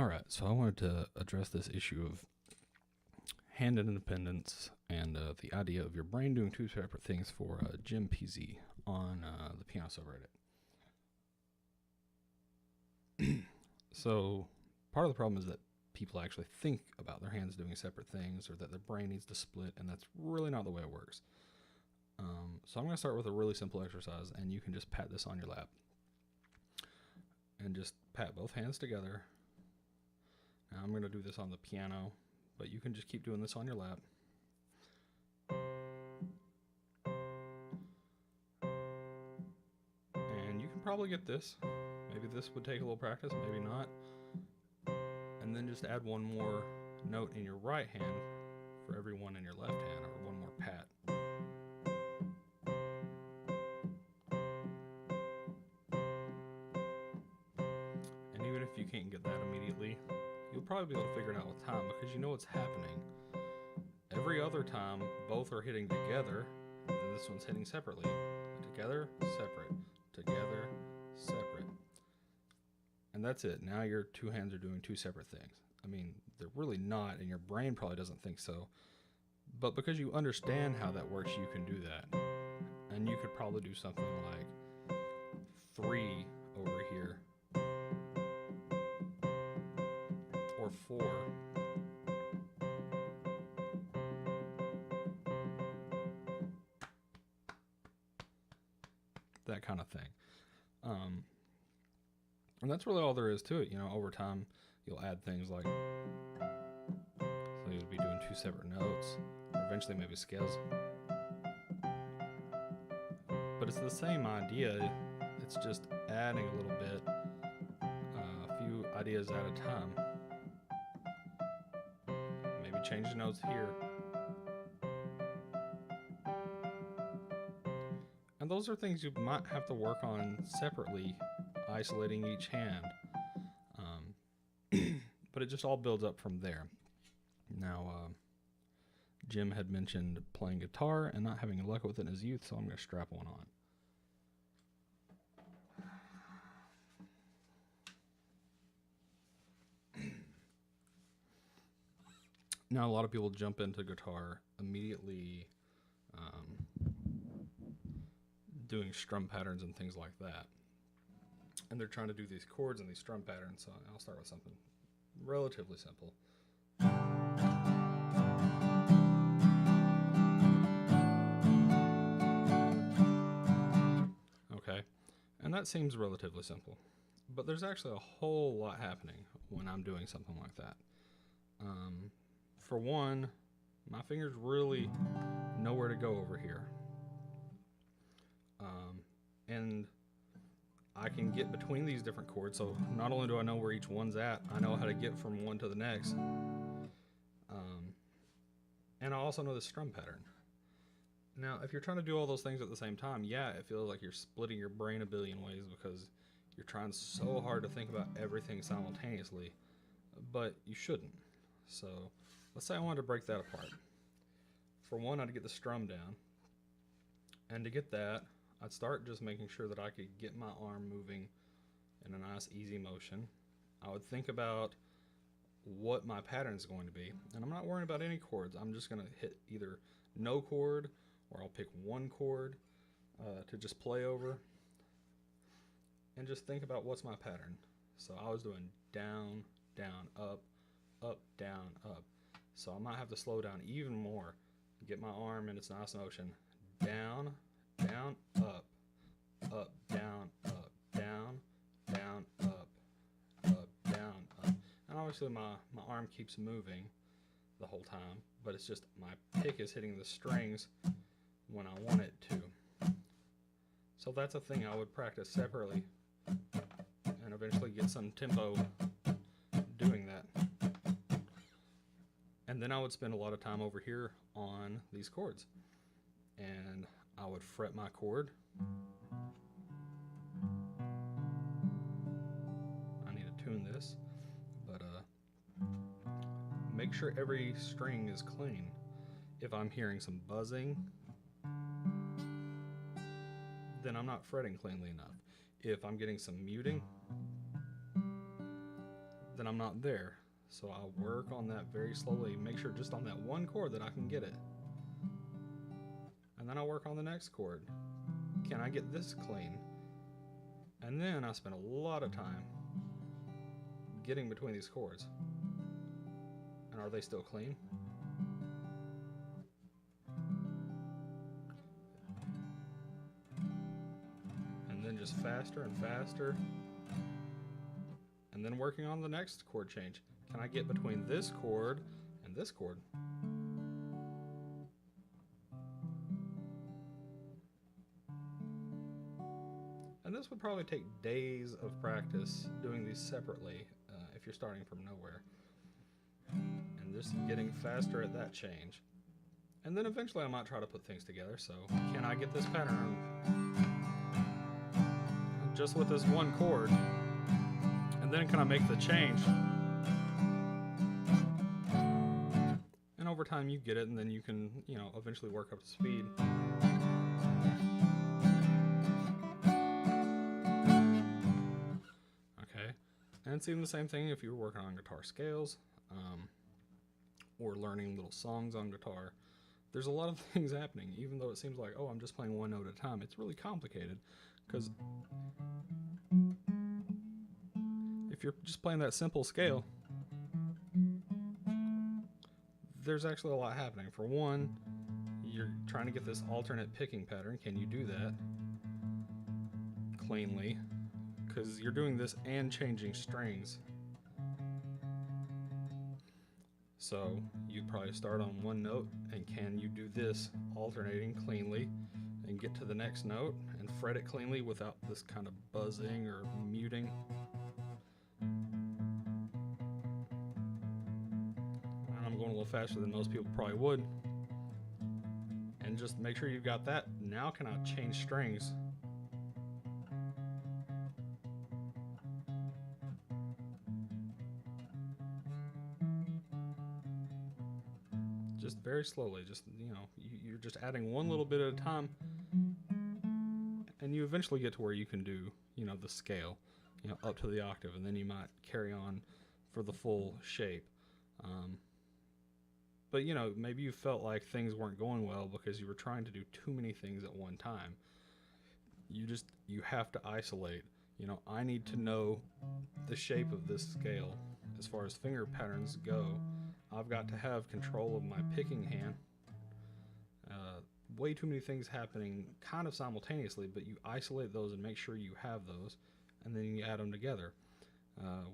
All right, so I wanted to address this issue of hand independence and the idea of your brain doing two separate things for Jim PZ on the piano subreddit. So, part of the problem is that people actually think about their hands doing separate things or that their brain needs to split, and that's really not the way it works. So, I'm going to start with a really simple exercise, and you can just pat this on your lap. And just pat both hands together. Now I'm going to do this on the piano, but you can just keep doing this on your lap. And you can probably get this. Maybe this would take a little practice, maybe not. And then just add one more note in your right hand for every one in your left hand, or one more pat. And even if you can't get that immediately, you'll probably be able to figure it out with time because you know what's happening. Every other time, both are hitting together, and this one's hitting separately. Together, separate. Together, separate. And that's it. Now your two hands are doing two separate things. I mean, they're really not, and your brain probably doesn't think so. But because you understand how that works, you can do that. And you could probably do something like 3 over here. Or 4. That kind of thing. And that's really all there is to it. You know, over time, you'll add things like, so you'll be doing two separate notes, or eventually maybe scales. But it's the same idea. It's just adding a little bit, a few ideas at a time. Maybe change the notes here. And those are things you might have to work on separately, isolating each hand. But it just all builds up from there. Now, Jim had mentioned playing guitar and not having luck with it in his youth, so I'm going to strap one on. Now, a lot of people jump into guitar immediately doing strum patterns and things like that. And they're trying to do these chords and these strum patterns, so I'll start with something relatively simple. Okay, and that seems relatively simple. But there's actually a whole lot happening when I'm doing something like that. For one, my fingers really know where to go over here. And I can get between these different chords, so not only do I know where each one's at, I know how to get from one to the next. And I also know the strum pattern. Now, if you're trying to do all those things at the same time, yeah, it feels like you're splitting your brain a billion ways because you're trying so hard to think about everything simultaneously, but you shouldn't. So let's say I wanted to break that apart. For one, I'd get the strum down, and to get that, I'd start just making sure that I could get my arm moving in a nice easy motion. I would think about what my pattern is going to be, and I'm not worrying about any chords. I'm just going to hit either no chord, or I'll pick one chord to just play over, and just think about what's my pattern. So I was doing down, down, up, down, up. So I might have to slow down even more, get my arm in its nice motion, down, down, up, down, down, down, up, down, up. And obviously my arm keeps moving the whole time, but it's just my pick is hitting the strings when I want it to. So that's a thing I would practice separately and eventually get some tempo doing that. And then I would spend a lot of time over here on these chords. And I would fret my chord. I need to tune this, but make sure every string is clean. If I'm hearing some buzzing, then I'm not fretting cleanly enough. If I'm getting some muting, then I'm not there. So I'll work on that very slowly, make sure just on that one chord that I can get it. And then I'll work on the next chord. Can I get this clean? And then I spend a lot of time getting between these chords. And are they still clean? And then just faster and faster. And then working on the next chord change. Can I get between this chord and this chord? And this would probably take days of practice doing these separately if you're starting from nowhere. And just getting faster at that change. And then eventually I might try to put things together. So can I get this pattern just with this one chord? And then can I make the change? And over time you get it, and then you can, eventually work up to speed. Okay, and it's even the same thing if you were working on guitar scales, or learning little songs on guitar. There's a lot of things happening, even though it seems like, oh, I'm just playing one note at a time. It's really complicated, because if you're just playing that simple scale, there's actually a lot happening. For one, you're trying to get this alternate picking pattern. Can you do that cleanly? Because you're doing this and changing strings. So you'd probably start on one note, and can you do this alternating cleanly and get to the next note and fret it cleanly without this kind of buzzing or muting? And I'm going a little faster than most people probably would. And just make sure you've got that. Now can I change strings? Just very slowly, just, you're just adding one little bit at a time, and you eventually get to where you can do, the scale, up to the octave, and then you might carry on for the full shape. But, maybe you felt like things weren't going well because you were trying to do too many things at one time. You have to isolate. I need to know the shape of this scale as far as finger patterns go. I've got to have control of my picking hand. Way too many things happening kind of simultaneously, but you isolate those and make sure you have those, and then you add them together.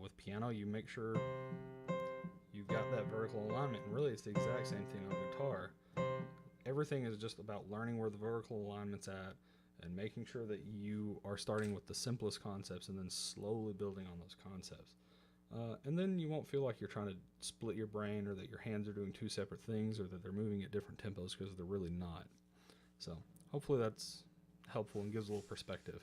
With piano, you make sure you've got that vertical alignment, and really it's the exact same thing on guitar. Everything is just about learning where the vertical alignment's at and making sure that you are starting with the simplest concepts and then slowly building on those concepts. And then you won't feel like you're trying to split your brain, or that your hands are doing two separate things, or that they're moving at different tempos, because they're really not. So hopefully that's helpful and gives a little perspective.